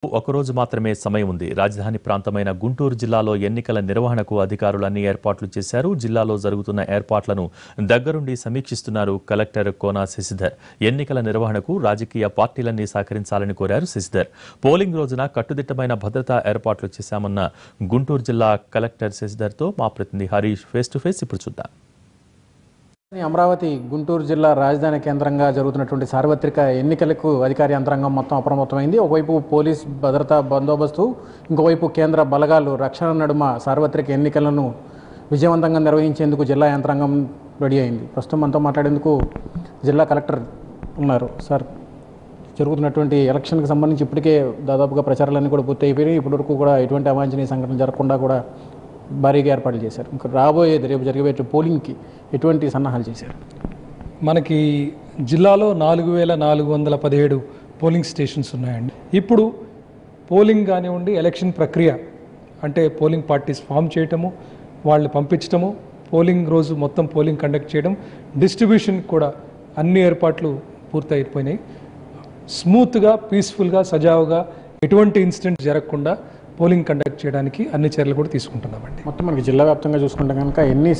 ఒకరోజు మాత్రమే సమయం ఉంది. రాజధాని ప్రాంతమైన గుంటూరు జిల్లాలో ఎన్నికల నిర్వహణకు అధికారులు అన్ని ఏర్పాట్లు చేశారు. జిల్లాలో జరుగుతున్న ఏర్పాట్లను దగ్గరుండి సమీక్షిస్తున్నారు కలెక్టర్ కోన శశిధర్. ఎన్నికల నిర్వహణకు రాజకీయ పార్టీలన్నీ సహకరించాలని కోరారు శశిధర్. పోలింగ్ రోజున కట్టుదిట్టమైన భద్రతా ఏర్పాట్లు చేశామన్న గుంటూరు జిల్లా కలెక్టర్ శశిధర్తో మా ప్రతినిధి హరీష్ ఫేస్ టు ఫేస్ ఇప్పుడు చూద్దాం. అమరావతి గుంటూరు జిల్లా రాజధాని కేంద్రంగా జరుగుతున్నటువంటి సార్వత్రిక ఎన్నికలకు అధికార యంత్రాంగం మొత్తం అప్రమత్తమైంది. ఒకవైపు పోలీస్ భద్రతా బందోబస్తు, ఇంకోవైపు కేంద్ర బలగాలు రక్షణ నడుమ సార్వత్రిక ఎన్నికలను విజయవంతంగా నిర్వహించేందుకు జిల్లా యంత్రాంగం రెడీ అయింది. ప్రస్తుతం మనతో మాట్లాడేందుకు జిల్లా కలెక్టర్ ఉన్నారు. సార్, జరుగుతున్నటువంటి ఎలక్షన్కి సంబంధించి ఇప్పటికే దాదాపుగా ప్రచారాలన్నీ కూడా పూర్తి అయిపోయినాయి. ఇప్పటివరకు కూడా ఎటువంటి అవాంఛనీయ సంఘటనలు జరగకుండా కూడా భారీగా ఏర్పాట్లు చేశారు. ఇంకా రాబోయేది రేపు జరిగే పోలింగ్కి ఎటువంటి సన్నాహాలు చేశారు? మనకి జిల్లాలో 4417 పోలింగ్ స్టేషన్స్ ఉన్నాయండి. ఇప్పుడు పోలింగ్ కానివ్వండి, ఎలక్షన్ ప్రక్రియ అంటే పోలింగ్ పార్టీస్ ఫామ్ చేయటము, వాళ్ళు పంపించటము, పోలింగ్ రోజు మొత్తం పోలింగ్ కండక్ట్ చేయడం, డిస్ట్రిబ్యూషన్ కూడా అన్ని ఏర్పాట్లు పూర్తయిపోయినాయి. స్మూత్గా, పీస్ఫుల్గా, సజావుగా ఎటువంటి ఇన్సిడెంట్ జరగకుండా పోలింగ్ కండక్ట్ చేయడానికి అన్ని చర్యలు కూడా తీసుకుంటున్నామండి. మొత్తం మనకి జిల్లా వ్యాప్తంగా చూసుకుంటే కనుక ఎన్ని